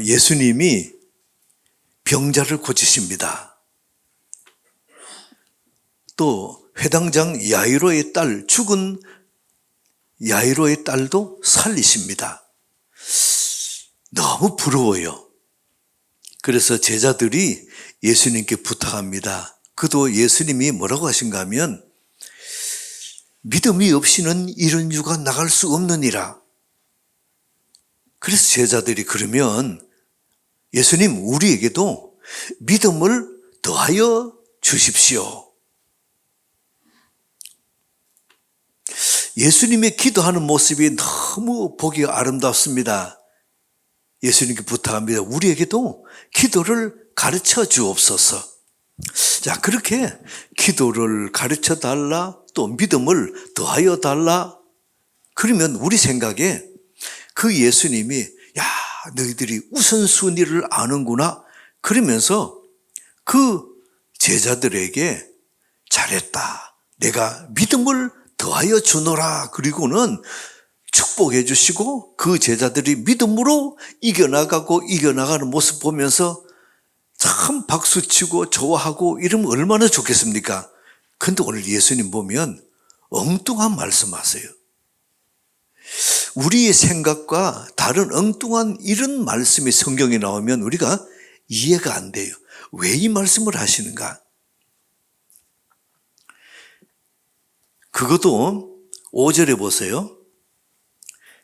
예수님이 병자를 고치십니다. 또 회당장 야이로의 딸, 죽은 야이로의 딸도 살리십니다. 너무 부러워요. 그래서 제자들이 예수님께 부탁합니다. 그도 예수님이 뭐라고 하신가 하면 믿음이 없이는 이런 유가 나갈 수 없느니라. 그래서 제자들이 그러면 예수님 우리에게도 믿음을 더하여 주십시오. 예수님의 기도하는 모습이 너무 보기 아름답습니다. 예수님께 부탁합니다. 우리에게도 기도를 가르쳐 주옵소서. 자, 그렇게 기도를 가르쳐 달라, 또 믿음을 더하여 달라. 그러면 우리 생각에 그 예수님이 야, 너희들이 우선순위를 아는구나. 그러면서 그 제자들에게 잘했다. 내가 믿음을 더하여 주노라. 그리고는 축복해 주시고 그 제자들이 믿음으로 이겨나가는 모습 보면서 참 박수치고 좋아하고 이러면 얼마나 좋겠습니까? 근데 오늘 예수님 보면 엉뚱한 말씀하세요. 우리의 생각과 다른 엉뚱한 이런 말씀이 성경에 나오면 우리가 이해가 안 돼요. 왜 이 말씀을 하시는가? 그것도 5절에 보세요.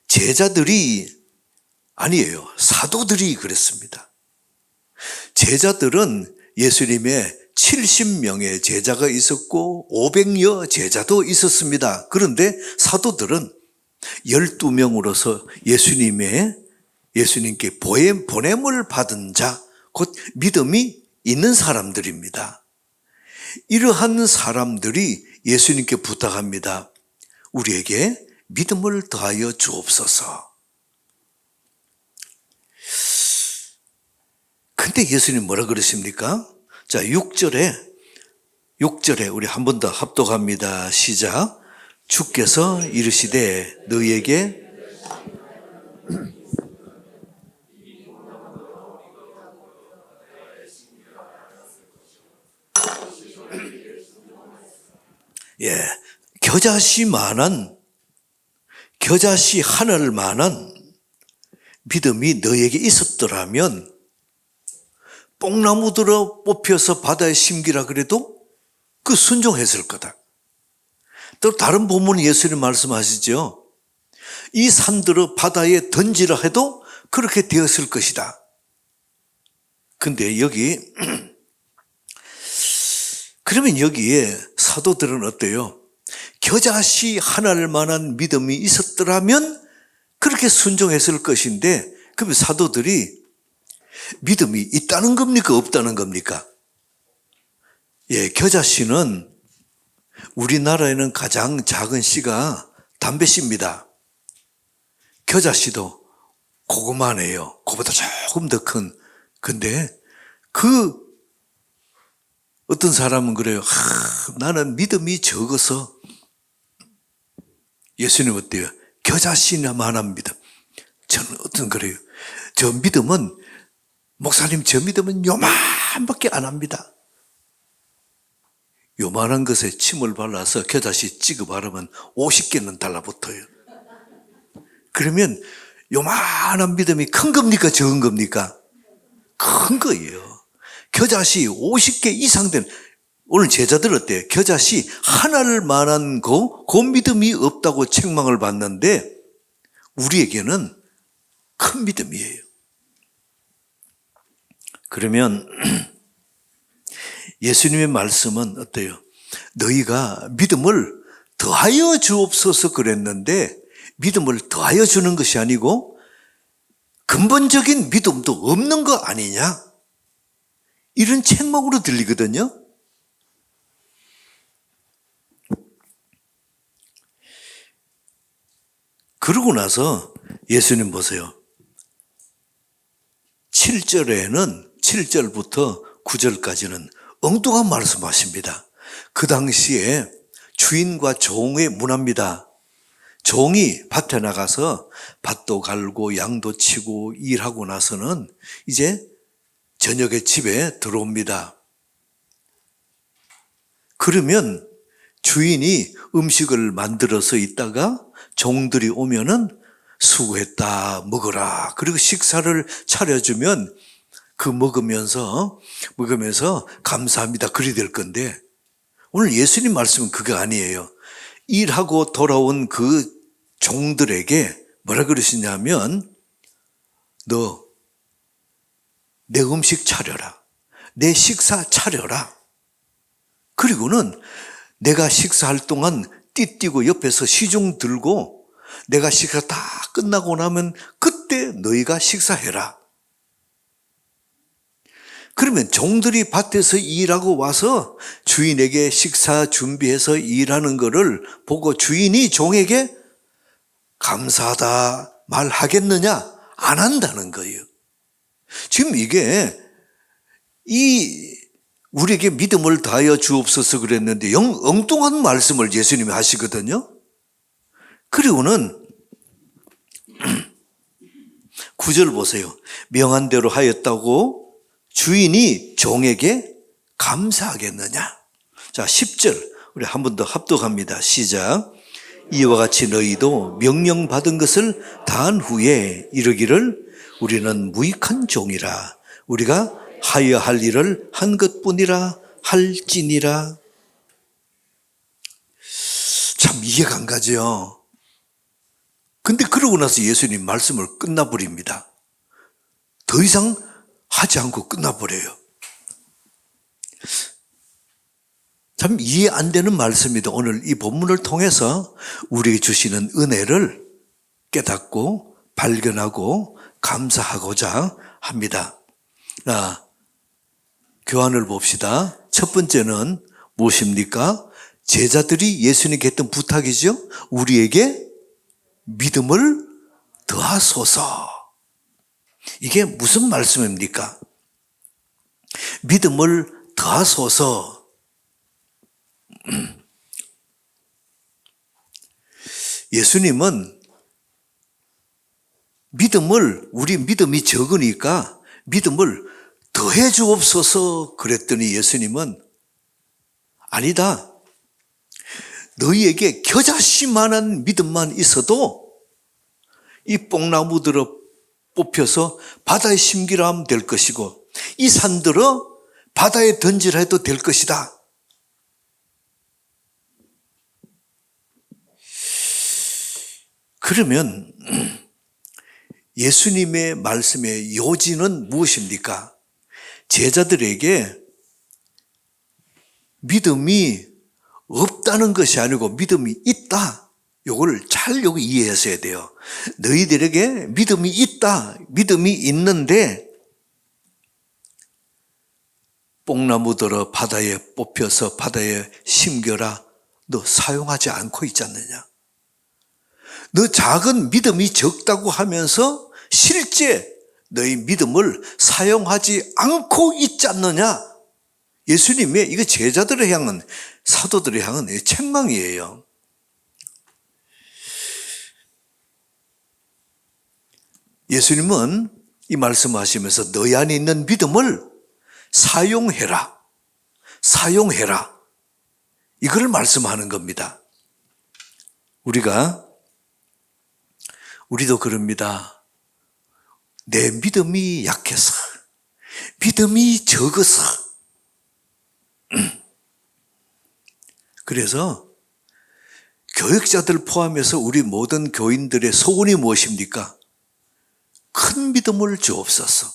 제자들이 아니에요. 사도들이 그랬습니다. 제자들은 예수님의 70명의 제자가 있었고 500여 제자도 있었습니다. 그런데 사도들은 12명으로서 예수님께 보냄을 받은 자, 곧 믿음이 있는 사람들입니다. 이러한 사람들이 예수님께 부탁합니다. 우리에게 믿음을 더하여 주옵소서. 근데 예수님 뭐라 그러십니까? 자, 6절에 우리 한 번 더 합독합니다. 시작. 주께서 이르시되 너희에게 겨자씨 하늘만한 믿음이 너에게 있었더라면 뽕나무 들어 뽑혀서 바다에 심기라 그래도 그 순종했을 거다. 또 다른 본문 예수님 말씀하시죠. 이 산들을 바다에 던지라 해도 그렇게 되었을 것이다. 근데 그러면 여기에 사도들은 어때요? 겨자씨 하늘만한 믿음이 있었더라면 그렇게 순종했을 것인데, 그러면 사도들이 믿음이 있다는 겁니까? 없다는 겁니까? 겨자씨는 우리나라에는 가장 작은 씨가 담배씨입니다. 겨자씨도 고구마네요. 그보다 조금 더 큰. 근데 어떤 사람은 그래요. 나는 믿음이 적어서. 예수님 어때요? 겨자씨나만한 믿음. 저는 그래요. 목사님 저 믿음은 요만밖에 안 합니다. 요만한 것에 침을 발라서 겨자씨 찍어 바르면 50개는 달라붙어요. 그러면 요만한 믿음이 큰 겁니까? 적은 겁니까? 큰 거예요. 겨자씨 50개 이상 된, 오늘 제자들 어때요? 겨자씨 하나를 만한 그 믿음이 없다고 책망을 받는데 우리에게는 큰 믿음이에요. 그러면 예수님의 말씀은 어때요? 너희가 믿음을 더하여 주옵소서 그랬는데 믿음을 더하여 주는 것이 아니고 근본적인 믿음도 없는 거 아니냐? 이런 책망으로 들리거든요. 그러고 나서 예수님 보세요. 7절부터 9절까지는 엉뚱한 말씀하십니다. 그 당시에 주인과 종의 문화입니다. 종이 밭에 나가서 밭도 갈고 양도 치고 일하고 나서는 이제 저녁에 집에 들어옵니다. 그러면 주인이 음식을 만들어서 있다가 종들이 오면은 수고했다, 먹어라. 그리고 식사를 차려주면 그 먹으면서 감사합니다. 그리 될 건데 오늘 예수님 말씀은 그거 아니에요. 일하고 돌아온 그 종들에게 뭐라 그러시냐면 너 내 음식 차려라. 내 식사 차려라. 그리고는 내가 식사할 동안 띠띠고 옆에서 시중 들고 내가 식사 다 끝나고 나면 그때 너희가 식사해라. 그러면 종들이 밭에서 일하고 와서 주인에게 식사 준비해서 일하는 거를 보고 주인이 종에게 감사하다 말하겠느냐? 안 한다는 거예요. 지금 이게 우리에게 믿음을 다하여 주옵소서 그랬는데 엉뚱한 말씀을 예수님이 하시거든요. 그리고는 9절 보세요. 명한 대로 하였다고 주인이 종에게 감사하겠느냐? 자, 10절 우리 한 번 더 합독합니다. 시작. 이와 같이 너희도 명령받은 것을 다한 후에 이르기를 우리는 무익한 종이라 우리가 하여야 할 일을 한 것뿐이라 할지니라. 참 이해가 안 가죠. 근데 그러고 나서 예수님 말씀을 끝나버립니다. 더 이상 하지 않고 끝나버려요. 참 이해 안 되는 말씀입니다. 오늘 이 본문을 통해서 우리에게 주시는 은혜를 깨닫고 발견하고 감사하고자 합니다. 교환을 봅시다. 첫 번째는 무엇입니까? 제자들이 예수님께 했던 부탁이죠. 우리에게 믿음을 더하소서. 이게 무슨 말씀입니까? 믿음을 더하소서. 예수님은 우리 믿음이 적으니까 믿음을 더해 주옵소서 그랬더니 예수님은 아니다. 너희에게 겨자씨만한 믿음만 있어도 이 뽕나무들을 뽑혀서 바다에 심기라 하면 될 것이고 이 산들을 바다에 던지라 해도 될 것이다. 그러면 예수님의 말씀의 요지는 무엇입니까? 제자들에게 믿음이 없다는 것이 아니고 믿음이 있다. 요걸 잘 이해하셔야 돼요. 너희들에게 믿음이 있다. 믿음이 있는데 뽕나무들을 바다에 뽑혀서 바다에 심겨라. 너 사용하지 않고 있지 않느냐? 너 작은 믿음이 적다고 하면서 실제 너희 믿음을 사용하지 않고 있지 않느냐? 예수님의 이거 제자들을 향한 사도들을 향한 책망이에요. 예수님은 이 말씀하시면서 너희 안에 있는 믿음을 사용해라. 사용해라. 이걸 말씀하는 겁니다. 우리도 그럽니다. 내 믿음이 약해서, 믿음이 적어서. 그래서 교육자들 포함해서 우리 모든 교인들의 소원이 무엇입니까? 큰 믿음을 주옵소서.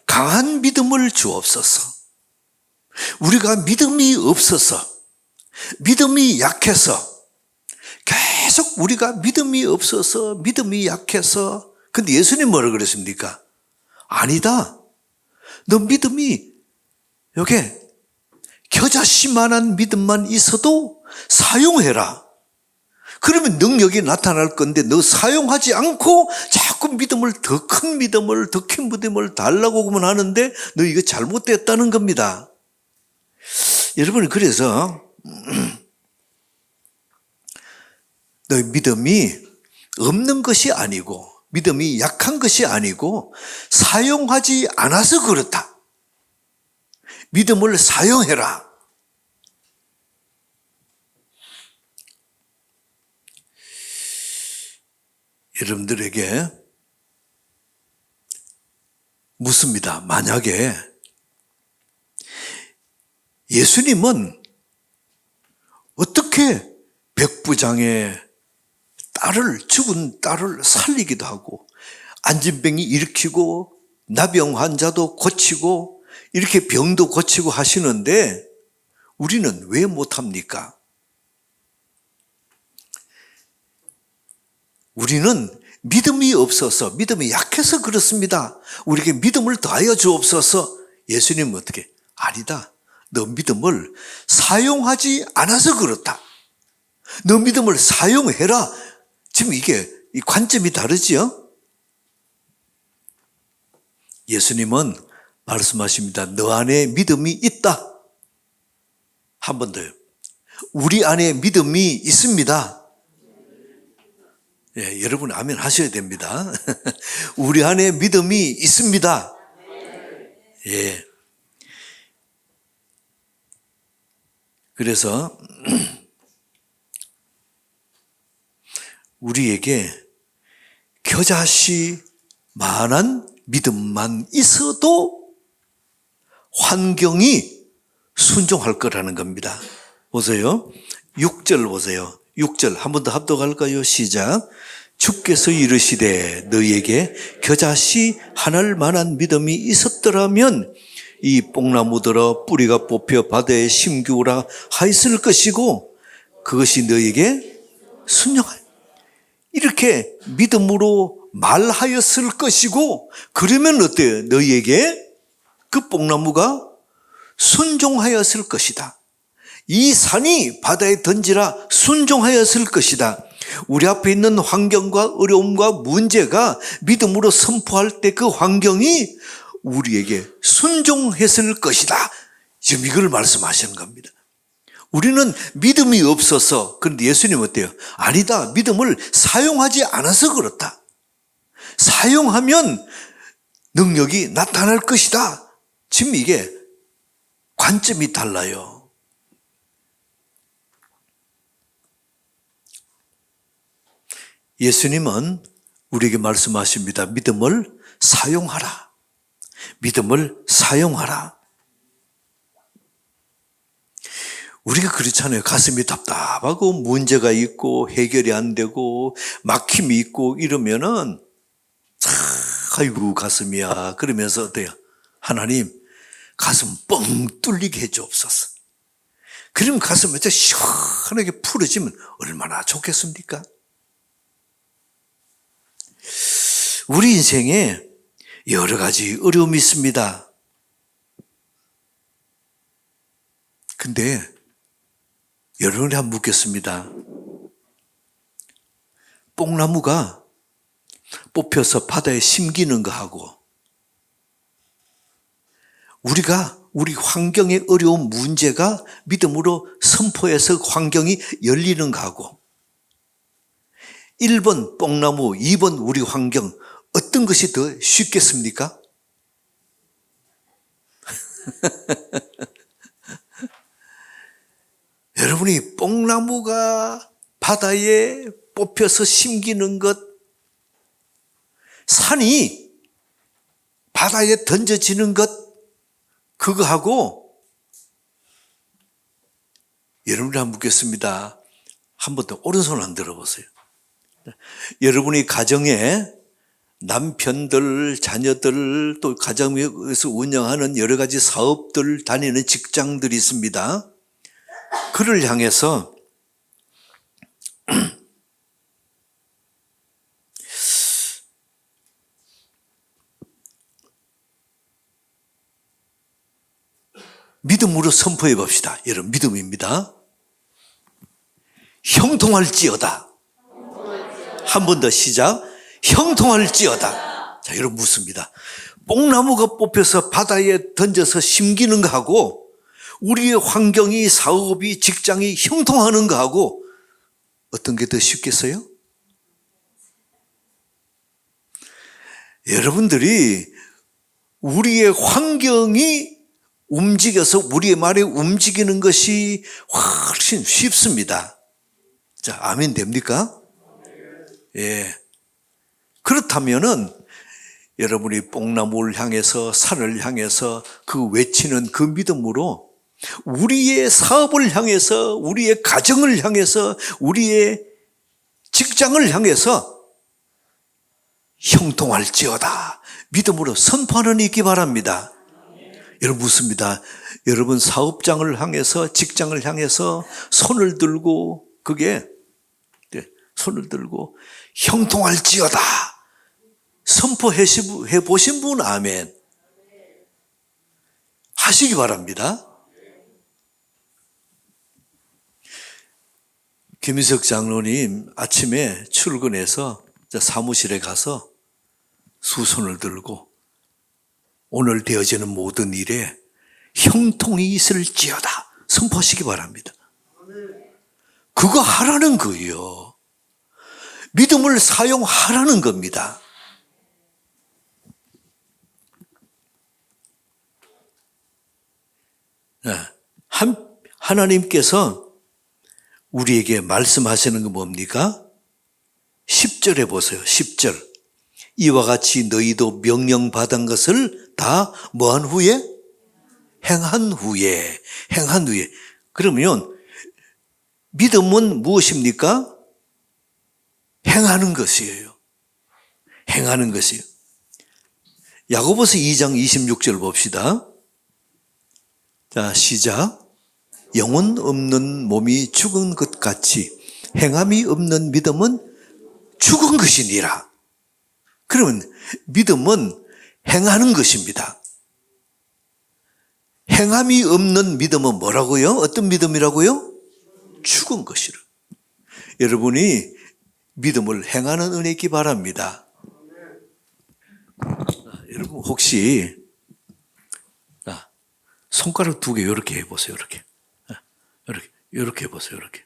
강한 믿음을 주옵소서. 우리가 믿음이 없어서, 믿음이 약해서, 계속 우리가 믿음이 없어서, 믿음이 약해서, 근데 예수님 뭐라 그랬습니까? 아니다. 너 믿음이 요게 겨자씨만한 믿음만 있어도 사용해라. 그러면 능력이 나타날 건데 너 사용하지 않고 자꾸 믿음을 더 큰 믿음을 더 큰 믿음을 달라고만 하는데 너 이거 잘못됐다는 겁니다. 여러분 그래서 너희 믿음이 없는 것이 아니고 믿음이 약한 것이 아니고 사용하지 않아서 그렇다. 믿음을 사용해라. 여러분들에게 묻습니다. 만약에 예수님은 어떻게 백부장의 죽은 딸을 살리기도 하고 안진병이 일으키고 나병 환자도 고치고 이렇게 병도 고치고 하시는데 우리는 왜 못합니까? 우리는 믿음이 없어서, 믿음이 약해서 그렇습니다. 우리에게 믿음을 더하여 주옵소서. 예수님은 어떻게? 아니다. 너 믿음을 사용하지 않아서 그렇다. 너 믿음을 사용해라. 지금 이게 이 관점이 다르지요? 예수님은 말씀하십니다. 너 안에 믿음이 있다. 한 번 더요. 우리 안에 믿음이 있습니다. 예, 여러분 아멘 하셔야 됩니다. 우리 안에 믿음이 있습니다. 예. 그래서 우리에게 겨자씨 만한 믿음만 있어도 환경이 순종할 거라는 겁니다. 보세요. 6절 보세요. 6절 한 번 더 합독할까요? 시작. 주께서 이르시되 너희에게 겨자씨 하나를 만한 믿음이 있었더라면 이 뽕나무들아 뿌리가 뽑혀 바다에 심기우라 하였을 것이고 그것이 너희에게 순종할 이렇게 믿음으로 말하였을 것이고 그러면 어때요? 너희에게 그 뽕나무가 순종하였을 것이다. 이 산이 바다에 던지라 순종하였을 것이다. 우리 앞에 있는 환경과 어려움과 문제가 믿음으로 선포할 때 그 환경이 우리에게 순종했을 것이다. 지금 이걸 말씀하시는 겁니다. 우리는 믿음이 없어서, 그런데 예수님은 어때요? 아니다. 믿음을 사용하지 않아서 그렇다. 사용하면 능력이 나타날 것이다. 지금 이게 관점이 달라요. 예수님은 우리에게 말씀하십니다. 믿음을 사용하라. 믿음을 사용하라. 우리가 그렇잖아요. 가슴이 답답하고 문제가 있고 해결이 안 되고 막힘이 있고 이러면은 아이고 가슴이야. 그러면서 어때요? 하나님 가슴 뻥 뚫리게 해주옵소서. 그러면 가슴이 시원하게 풀어지면 얼마나 좋겠습니까? 우리 인생에 여러 가지 어려움이 있습니다. 근데 여러분이 한번 묻겠습니다. 뽕나무가 뽑혀서 바다에 심기는 거하고 우리 환경의 어려운 문제가 믿음으로 선포해서 환경이 열리는 거하고 1번 뽕나무, 2번 우리 환경 어떤 것이 더 쉽겠습니까? 여러분이 뽕나무가 바다에 뽑혀서 심기는 것, 산이 바다에 던져지는 것, 그거하고 여러분이 한번 묻겠습니다. 한 번 더 오른손 안 들어보세요. 여러분이 가정에 남편들, 자녀들, 또 가정에서 운영하는 여러 가지 사업들, 다니는 직장들이 있습니다. 그를 향해서 믿음으로 선포해 봅시다. 여러분 믿음입니다. 형통할지어다. 한 번 더 시작. 형통할지어다. 자, 여러분 묻습니다. 뽕나무가 뽑혀서 바다에 던져서 심기는 거하고 우리의 환경이, 사업이, 직장이 형통하는 거하고 어떤 게 더 쉽겠어요? 여러분들이 우리의 환경이 움직여서 우리의 말이 움직이는 것이 훨씬 쉽습니다. 자, 아멘 됩니까? 예. 그렇다면은 여러분이 뽕나무를 향해서 산을 향해서 그 외치는 그 믿음으로 우리의 사업을 향해서 우리의 가정을 향해서 우리의 직장을 향해서 형통할지어다 믿음으로 선포하는 있기 바랍니다. 여러분 묻습니다. 여러분 사업장을 향해서 직장을 향해서 손을 들고 그게 손을 들고 형통할지어다 선포해 보신 분 아멘 하시기 바랍니다. 김희석 장로님 아침에 출근해서 사무실에 가서 수손을 들고 오늘 되어지는 모든 일에 형통이 있을지어다 선포하시기 바랍니다. 그거 하라는 거예요. 믿음을 사용하라는 겁니다. 하나님께서 우리에게 말씀하시는 건 뭡니까? 10절에 보세요. 10절. 이와 같이 너희도 명령받은 것을 다 뭐한 후에? 행한 후에. 그러면 믿음은 무엇입니까? 행하는 것이에요. 행하는 것이에요. 야고보서 2장 26절 봅시다. 자, 시작. 영혼 없는 몸이 죽은 것 같이 행함이 없는 믿음은 죽은 것이니라. 그러면 믿음은 행하는 것입니다. 행함이 없는 믿음은 뭐라고요? 어떤 믿음이라고요? 죽은 것이라. 여러분이 믿음을 행하는 은혜 있기 바랍니다. 여러분 혹시 손가락 2개 이렇게 해보세요. 이렇게 해보세요. 이렇게.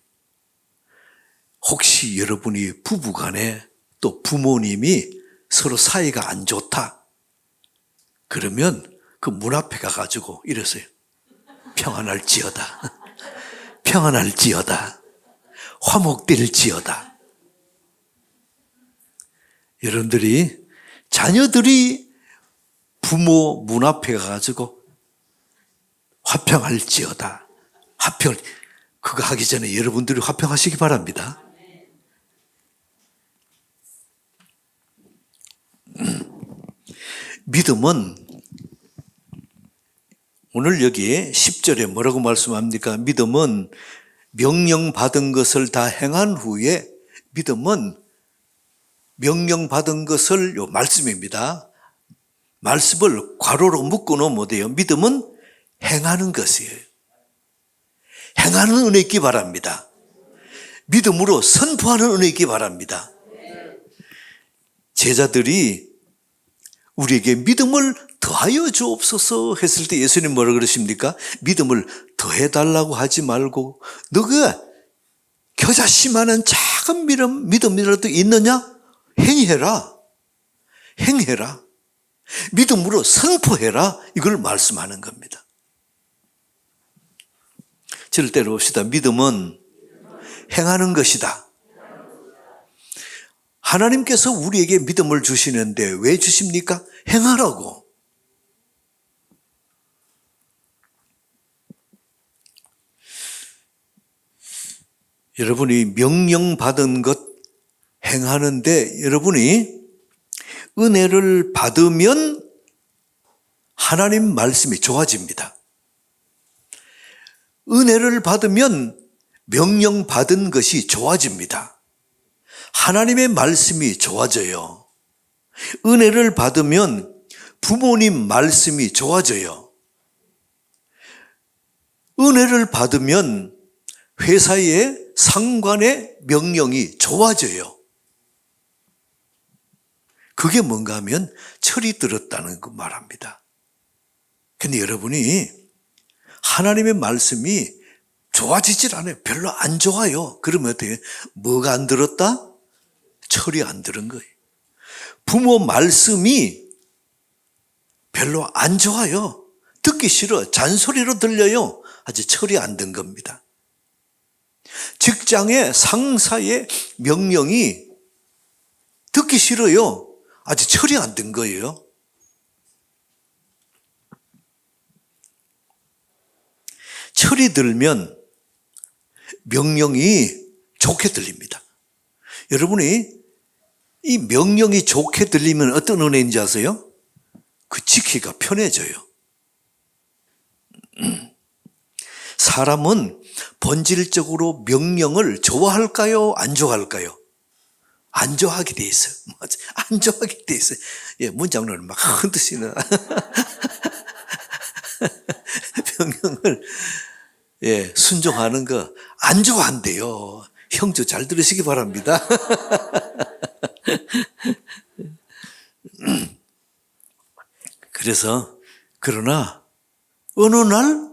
혹시 여러분이 부부간에 또 부모님이 서로 사이가 안 좋다. 그러면 그 문 앞에 가가지고 이랬어요. 평안할지어다. 평안할지어다. 화목될지어다. 여러분들이 자녀들이 부모 문 앞에 가가지고 화평할지어다. 그거 하기 전에 여러분들이 화평하시기 바랍니다. 믿음은 오늘 여기 10절에 뭐라고 말씀합니까? 믿음은 명령받은 것을 다 행한 후에 믿음은 명령받은 것을 요 말씀입니다. 말씀을 괄호로 묶어 놓으면 어때요? 믿음은 행하는 것이에요. 행하는 은혜 있기 바랍니다. 믿음으로 선포하는 은혜 있기 바랍니다. 제자들이 우리에게 믿음을 더하여 주옵소서 했을 때 예수님 뭐라 그러십니까? 믿음을 더해달라고 하지 말고 너가 겨자씨만한 작은 믿음이라도 있느냐? 행해라. 믿음으로 선포해라. 이걸 말씀하는 겁니다. 절대로 봅시다. 믿음은 행하는 것이다. 하나님께서 우리에게 믿음을 주시는데 왜 주십니까? 행하라고. 여러분이 명령받은 것 행하는데 여러분이 은혜를 받으면 하나님 말씀이 좋아집니다. 은혜를 받으면 명령받은 것이 좋아집니다. 하나님의 말씀이 좋아져요. 은혜를 받으면 부모님 말씀이 좋아져요. 은혜를 받으면 회사의 상관의 명령이 좋아져요. 그게 뭔가 하면 철이 들었다는 거 말합니다. 근데 여러분이 하나님의 말씀이 좋아지질 않아요. 별로 안 좋아요. 그러면 어떻게? 뭐가 안 들었다? 철이 안 들은 거예요. 부모 말씀이 별로 안 좋아요. 듣기 싫어. 잔소리로 들려요. 아직 철이 안 든 겁니다. 직장의 상사의 명령이 듣기 싫어요. 아직 철이 안 든 거예요. 철이 들면 명령이 좋게 들립니다. 여러분이 이 명령이 좋게 들리면 어떤 은혜인지 아세요? 그 지키기가 편해져요. 사람은 본질적으로 명령을 좋아할까요? 안 좋아할까요? 안 좋아하게 돼 있어요. 안 좋아하게 돼 있어요. 예, 문장로는 막 흔드시는 명령을 순종하는 거 안 좋아한대요. 형제 잘 들으시기 바랍니다. 그래서 그러나 어느 날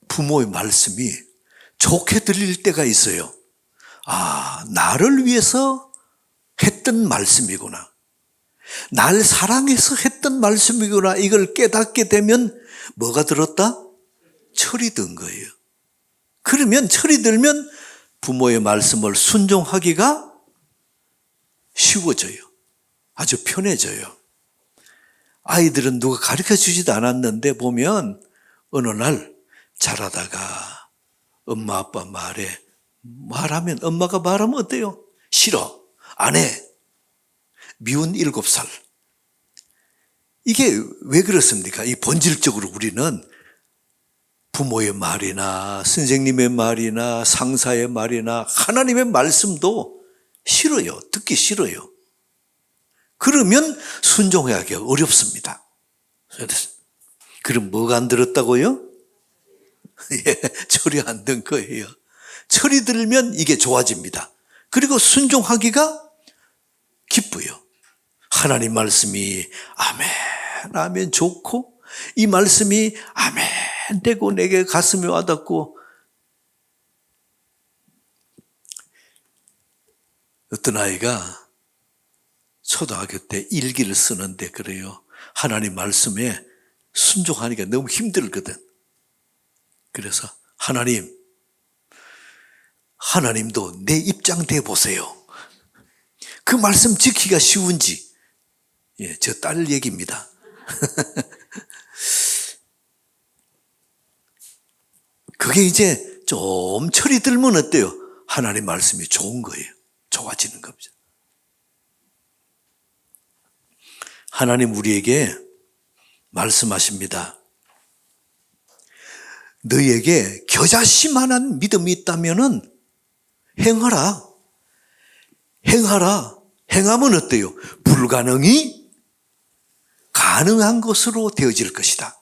부모의 말씀이 좋게 들릴 때가 있어요. 아, 나를 위해서 했던 말씀이구나. 날 사랑해서 했던 말씀이구나. 이걸 깨닫게 되면 뭐가 들었다? 철이 든 거예요. 그러면 철이 들면 부모의 말씀을 순종하기가 쉬워져요. 아주 편해져요. 아이들은 누가 가르쳐 주지도 않았는데 보면 어느 날 자라다가 엄마 아빠 말하면 엄마가 말하면 어때요? 싫어. 안 해. 미운 7살. 이게 왜 그렇습니까? 이 본질적으로 우리는 부모의 말이나 선생님의 말이나 상사의 말이나 하나님의 말씀도 싫어요. 듣기 싫어요. 그러면 순종하기 어렵습니다. 그럼 뭐가 안 들었다고요? 예, 철이 안 든 거예요. 철이 들면 이게 좋아집니다. 그리고 순종하기가 기뻐요. 하나님 말씀이 아멘, 아멘 좋고 이 말씀이 아멘 되고 내게 가슴에 와닿고 어떤 아이가 초등학교 때 일기를 쓰는데 그래요. 하나님 말씀에 순종하니까 너무 힘들거든. 그래서 하나님도 내 입장 돼 보세요. 그 말씀 지키기가 쉬운지. 예, 저 딸 얘기입니다. 그게 이제 좀 철이 들면 어때요? 하나님 말씀이 좋은 거예요. 좋아지는 겁니다. 하나님 우리에게 말씀하십니다. 너희에게 겨자씨만한 믿음이 있다면은 행하라. 행하면 어때요? 불가능이 가능한 것으로 되어질 것이다.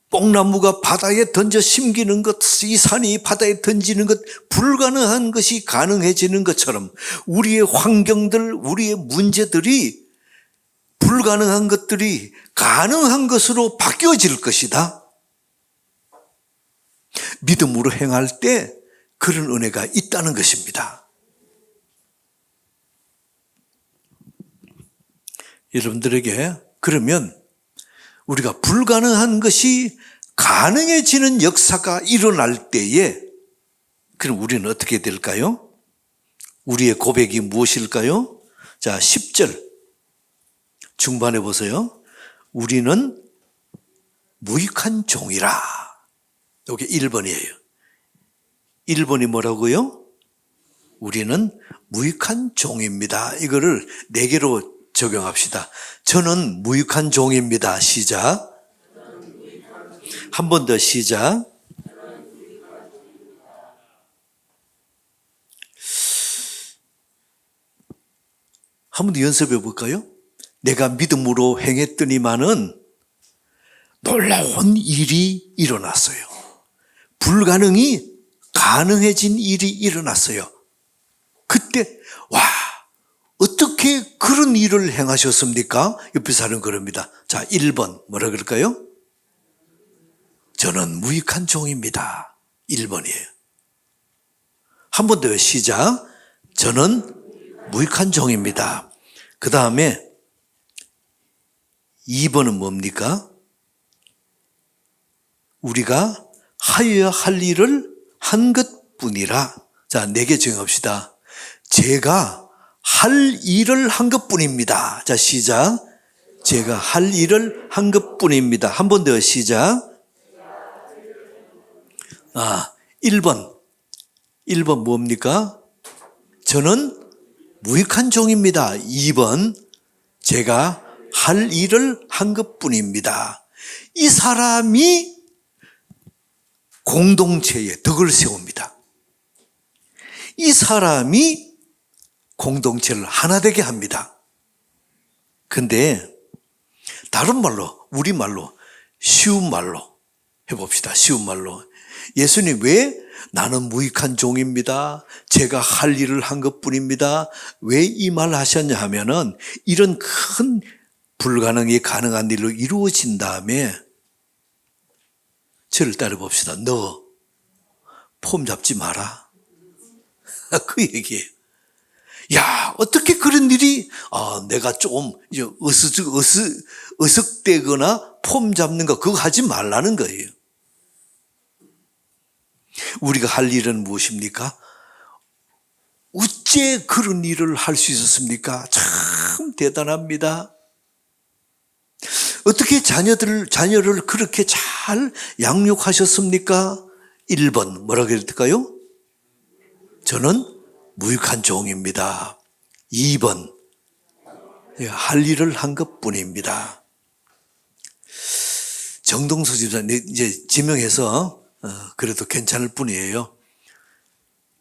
뽕나무가 바다에 던져 심기는 것, 이 산이 바다에 던지는 것, 불가능한 것이 가능해지는 것처럼 우리의 환경들, 우리의 문제들이 불가능한 것들이 가능한 것으로 바뀌어질 것이다. 믿음으로 행할 때 그런 은혜가 있다는 것입니다. 여러분들에게 그러면 우리가 불가능한 것이 가능해지는 역사가 일어날 때에 그럼 우리는 어떻게 될까요? 우리의 고백이 무엇일까요? 자, 10절 중반에 보세요. 우리는 무익한 종이라. 여기 1번이에요. 1번이 뭐라고요? 우리는 무익한 종입니다. 이거를 4개로 적용합시다. 저는 무익한 종입니다. 시작. 한 번 더 시작. 한 번 더 연습해 볼까요? 내가 믿음으로 행했더니만은 놀라운 일이 일어났어요. 불가능이 가능해진 일이 일어났어요. 그때 와, 어떻게 그런 일을 행하셨습니까? 옆에 사람 그럽니다. 자, 1번 뭐라 그럴까요? 저는 무익한 종입니다. 1번이에요. 한 번 더 시작. 저는 무익한 종입니다. 그 다음에 2번은 뭡니까? 우리가 하여야 할 일을 한 것뿐이라. 자, 4개 정합시다. 제가 할 일을 한 것뿐입니다. 자, 시작. 제가 할 일을 한 것뿐입니다. 한 번 더 시작. 1번. 1번 뭡니까? 저는 무익한 종입니다. 2번. 제가 할 일을 한 것뿐입니다. 이 사람이 공동체에 덕을 세웁니다. 이 사람이 공동체를 하나 되게 합니다. 근데 다른 말로, 우리말로, 쉬운 말로 해봅시다. 쉬운 말로. 예수님 왜 나는 무익한 종입니다. 제가 할 일을 한 것뿐입니다. 왜 이 말 하셨냐 하면은 이런 큰 불가능이 가능한 일로 이루어진 다음에 저를 따라 봅시다. 너 폼 잡지 마라. 그 얘기예요. 야, 어떻게 그런 일이, 내가 좀 어석대거나 폼 잡는 거 그거 하지 말라는 거예요. 우리가 할 일은 무엇입니까? 어째 그런 일을 할 수 있었습니까? 참 대단합니다. 어떻게 자녀를 그렇게 잘 양육하셨습니까? 1번 뭐라고 했을까요? 저는 무익한 종입니다. 2번 할 일을 한 것뿐입니다. 정동수 집사님 이제 지명해서 그래도 괜찮을 뿐이에요.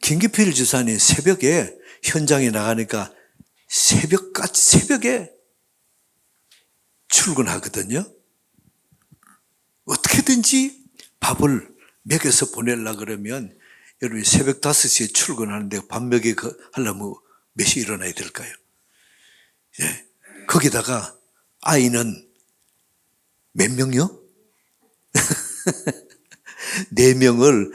김기필 집사님 새벽에 현장에 나가니까 새벽에 출근하거든요. 어떻게든지 밥을 먹여서 보내려고 그러면 여러분이 새벽 5시에 출근하는데 밥 먹이려면 몇 시에 일어나야 될까요? 예. 거기다가 아이는 몇 명이요? 4명을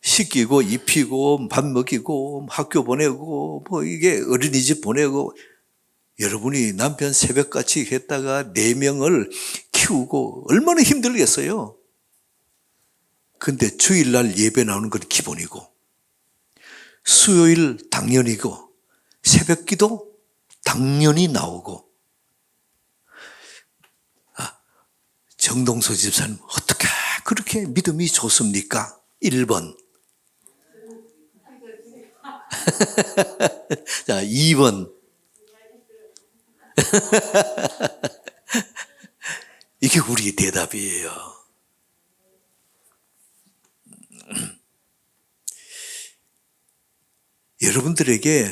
씻기고 입히고 밥 먹이고 학교 보내고 이게 어린이집 보내고 여러분이 남편 새벽같이 했다가 4명을 키우고 얼마나 힘들겠어요. 근데 주일날 예배 나오는 건 기본이고 수요일 당연이고 새벽기도 당연히 나오고 정동서 집사님 어떻게 그렇게 믿음이 좋습니까? 1번 자 2번 이게 우리의 대답이에요. 여러분들에게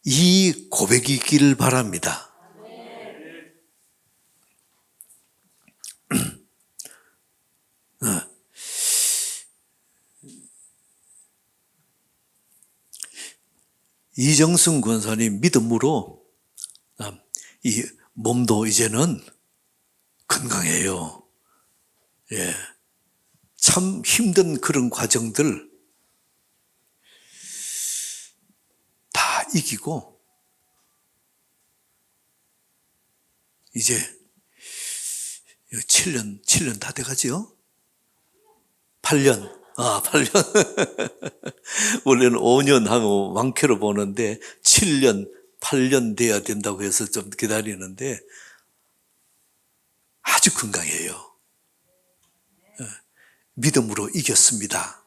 이 고백이 있기를 바랍니다. 이정승 권사님 믿음으로 이 몸도 이제는 건강해요. 예. 참 힘든 그런 과정들 다 이기고 이제 7년 다 돼가지요? 8년. 8년. 원래는 5년 하고 많게로 보는데 7년, 8년 돼야 된다고 해서 좀 기다리는데 아주 건강해요. 믿음으로 이겼습니다.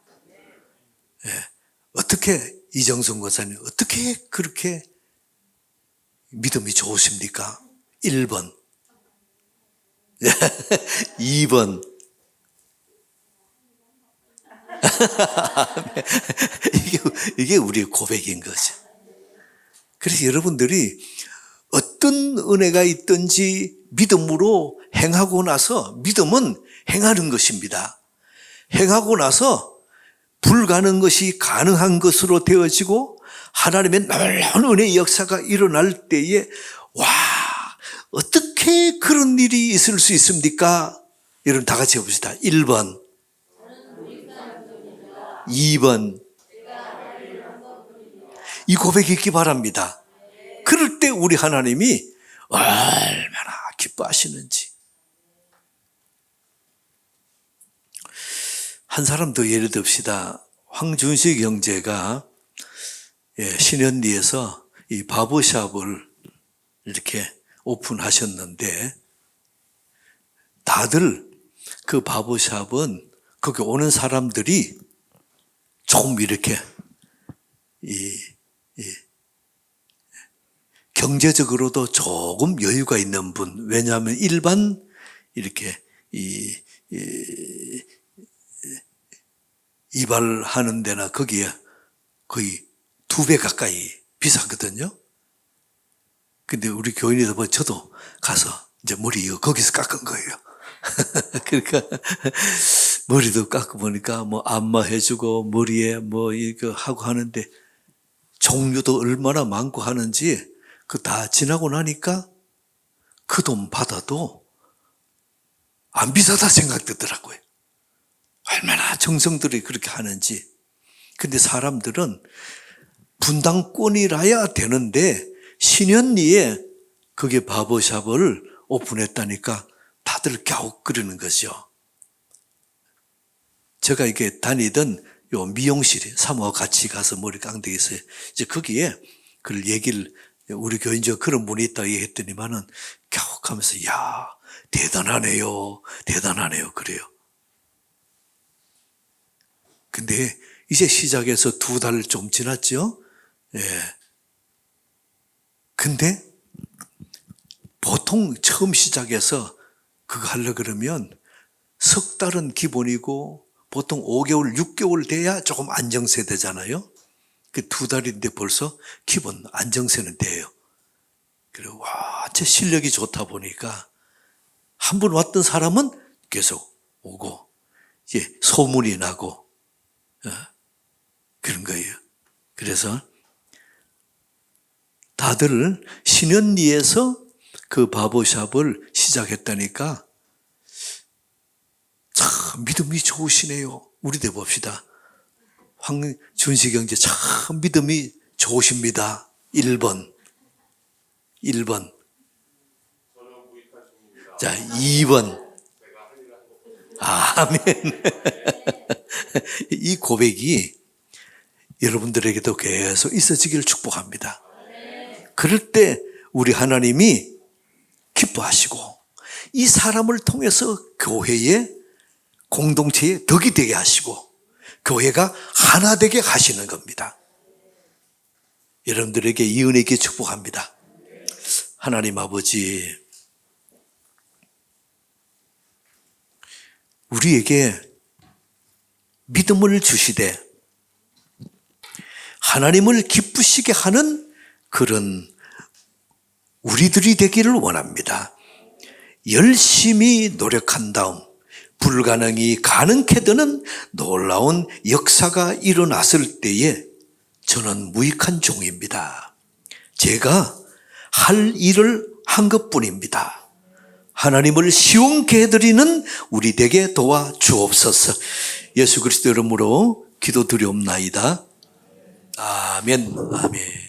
어떻게 이정성 권사님 어떻게 그렇게 믿음이 좋으십니까? 1번 2번 이게 우리의 고백인 거죠. 그래서 여러분들이 어떤 은혜가 있든지 믿음으로 행하고 나서 믿음은 행하는 것입니다. 행하고 나서 불가능한 것이 가능한 것으로 되어지고 하나님의 놀라운 은혜의 역사가 일어날 때에 와 어떻게 그런 일이 있을 수 있습니까? 여러분 다 같이 해봅시다. 1번, 2번. 이 고백이 있기 바랍니다. 그럴 때 우리 하나님이 얼마나 기뻐하시는지. 한 사람 더 예를 듭시다. 황준식 형제가 신현리에서 이 바버샵을 이렇게 오픈하셨는데, 다들 그 바버샵은 거기 오는 사람들이 조금 이렇게 경제적으로도 조금 여유가 있는 분, 왜냐하면 일반 이렇게 이발하는 데나 거기에 거의 2배 가까이 비싸거든요. 근데 우리 교인이다 보니 저도 가서 이제 머리 거기서 깎은 거예요. 그러니까 머리도 깎고 보니까 뭐 안마 해주고 머리에 뭐 이거 하고 하는데 종류도 얼마나 많고 하는지 그 다 지나고 나니까 그 돈 받아도 안 비싸다 생각되더라고요. 얼마나 정성들이 그렇게 하는지. 근데 사람들은 분당권이라야 되는데 신현리에 그게 바버샵을 오픈했다니까 다들 갸웃거리는 거죠. 제가 이게 다니던 요 미용실에 사모와 같이 가서 머리 깎는 데 있어요. 이제 거기에 그 얘기를 우리 교인 중 그런 분이 있다 했더니만은 갸웃하면서 야 대단하네요, 대단하네요 그래요. 근데 이제 시작해서 2달 좀 지났죠. 예. 근데 보통 처음 시작해서 그거 하려 그러면 석 달은 기본이고 보통 5개월, 6개월 돼야 조금 안정세 되잖아요. 그 2달인데 벌써 기본 안정세는 돼요. 그리고 와, 제 실력이 좋다 보니까 한 번 왔던 사람은 계속 오고 이제 소문이 나고 그런 거예요. 그래서 다들 신현리에서 그 바버샵을 시작했다니까 참 믿음이 좋으시네요. 우리도 봅시다. 황준식 형제 참 믿음이 좋으십니다. 1번. 자, 2번. 아멘. 이 고백이 여러분들에게도 계속 있어지기를 축복합니다. 그럴 때 우리 하나님이 기뻐하시고 이 사람을 통해서 교회의 공동체에 덕이 되게 하시고 교회가 하나 되게 하시는 겁니다. 여러분들에게 이 은혜 있게 축복합니다. 하나님 아버지, 우리에게 믿음을 주시되 하나님을 기쁘시게 하는 그런 우리들이 되기를 원합니다. 열심히 노력한 다음 불가능이 가능케 되는 놀라운 역사가 일어났을 때에 저는 무익한 종입니다. 제가 할 일을 한 것뿐입니다. 하나님을 시원케 해드리는 우리 되게 도와 주옵소서. 예수 그리스도 이름으로 기도드리옵나이다. 아멘. 아멘.